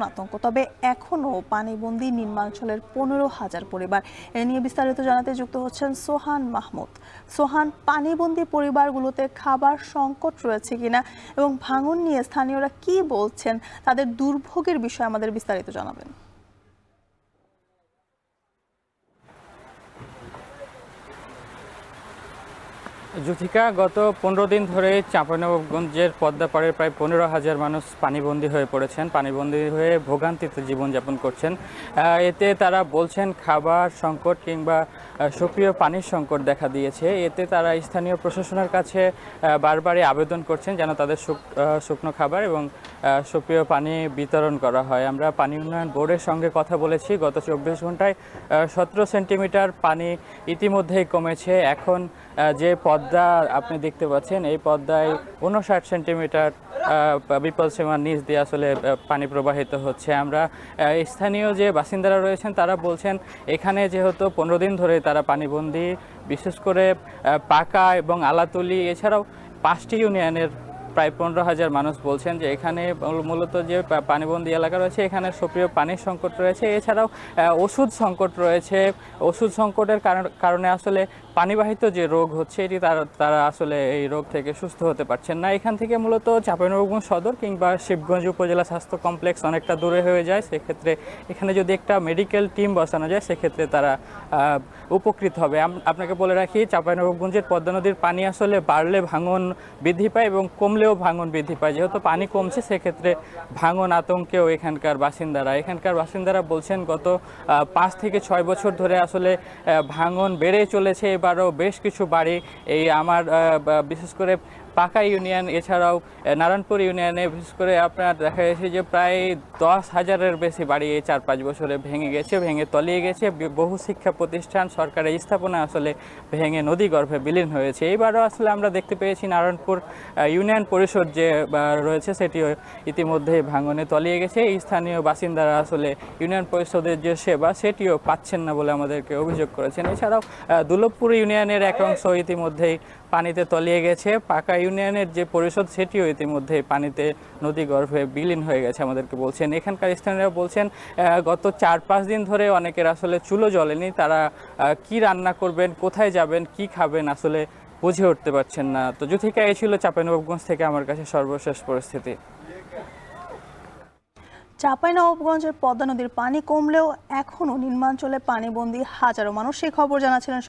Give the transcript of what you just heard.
আতঙ্ক। তবে এখনও পানিবন্দী নিম্নাঞ্চলের 15,000 পরিবার। এ নিয়ে বিস্তারিত জানাতে যুক্ত হচ্ছেন সোহান মাহমুদ। সোহান, পানিবন্দী পরিবারগুলোতে খাবার সংকট রয়েছে কিনা এবং ভাঙন নিয়ে স্থানীয়রা কি বলছেন, তাদের দুর্ভোগের বিষয়ে আমাদের বিস্তারিত জানাবেন। যুথিকা, গত 15 দিন ধরে চাঁপাইনবাবগঞ্জের পদ্মাপাড়ের প্রায় 15,000 মানুষ পানিবন্দী হয়ে পড়েছেন। পানিবন্দী হয়ে ভোগান্তিতে জীবনযাপন করছেন। এতে তারা বলছেন খাবার সংকট কিংবা সক্রিয় পানির সংকট দেখা দিয়েছে। এতে তারা স্থানীয় প্রশাসনের কাছে বারবারই আবেদন করছেন যেন তাদের শুকনো খাবার এবং সক্রিয় পানি বিতরণ করা হয়। আমরা পানি উন্নয়ন বোর্ডের সঙ্গে কথা বলেছি। গত 24 ঘন্টায় 17 সেন্টিমিটার পানি ইতিমধ্যেই কমেছে। এখন যে পদ্মা আপনি দেখতে পাচ্ছেন, এই পদ্মায় 59 সেন্টিমিটার বিপদ সীমার নিচ দিয়ে আসলে পানি প্রবাহিত হচ্ছে। আমরা স্থানীয় যে বাসিন্দারা রয়েছেন তারা বলছেন এখানে যেহেতু 15 দিন ধরে তারা পানিবন্দী, বিশেষ করে পাকা এবং আলাতুলি এছাড়াও 5টি ইউনিয়নের প্রায় 15,000 মানুষ বলছেন যে এখানে মূলত যে পানিবন্দী এলাকা রয়েছে এখানে সক্রিয় পানির সংকট রয়েছে। এছাড়াও ওষুধ সংকট রয়েছে। ওষুধ সংকটের কারণে আসলে পানিবাহিত যে রোগ হচ্ছে এটি তারা আসলে এই রোগ থেকে সুস্থ হতে পারছেন না। এখান থেকে মূলত চাঁপাইনবাবগঞ্জ সদর কিংবা শিবগঞ্জ উপজেলা স্বাস্থ্য কমপ্লেক্স অনেকটা দূরে হয়ে যায়। সেক্ষেত্রে এখানে যদি একটা মেডিকেল টিম বসানো যায় সেক্ষেত্রে তারা উপকৃত হবে। আপনাকে বলে রাখি, চাঁপাইনবাবগঞ্জের পদ্মা নদীর পানি আসলে বাড়লে ভাঙন বৃদ্ধি পায় এবং কমলেও ভাঙন বৃদ্ধি পায়। যেহেতু পানি কমছে সেক্ষেত্রে ভাঙন আতঙ্কেও এখানকার বাসিন্দারা বলছেন গত 5 থেকে 6 বছর ধরে আসলে ভাঙন বেড়ে চলেছে। এবারও বেশ কিছু বাড়ি আমার বিশেষ করে পাকা ইউনিয়ন এছাড়াও নারায়ণপুর ইউনিয়নে বিশেষ করে আপনার দেখা গেছে যে প্রায় 10,000-এর বেশি বাড়ি এই 4-5 বছরে ভেঙে তলিয়ে গেছে। বহু শিক্ষা প্রতিষ্ঠান, সরকারি স্থাপনা আসলে ভেঙে নদীগর্ভে বিলীন হয়েছে। এইবারও আসলে আমরা দেখতে পেয়েছি নারায়ণপুর ইউনিয়ন পরিষদ যে রয়েছে সেটিও ইতিমধ্যে ভাঙনে তলিয়ে গেছে। এই স্থানীয় বাসিন্দারা আসলে ইউনিয়ন পরিষদের যে সেবা সেটিও পাচ্ছেন না বলে আমাদেরকে অভিযোগ করেছেন। এছাড়াও দুলভপুর ইউনিয়নের এক অংশ ইতিমধ্যেই পানিতে তলিয়ে গেছে। পাকা ইউনিয়নের যে পরিষদ সেটিও ইতিমধ্যে পানিতে নদীগর্ভে বিলীন হয়ে গেছে আমাদেরকে বলছেন। এখানকার স্থানীয়রা বলছেন গত 4-5 দিন ধরে অনেকের আসলে চুলো জ্বলেনি। তারা কি রান্না করবেন, কোথায় যাবেন, কি খাবেন আসলে বুঝে উঠতে পারছেন না। তো যুথিকা, এই ছিল চাঁপাইনবাবগঞ্জ থেকে আমার কাছে সর্বশেষ পরিস্থিতি। চাঁপাইনবাবগঞ্জের পদ্মা নদীর পানি কমলেও এখনও নিম্নাঞ্চলে পানিবন্দী হাজারো মানুষ। সেই খবর জানাচ্ছিলেন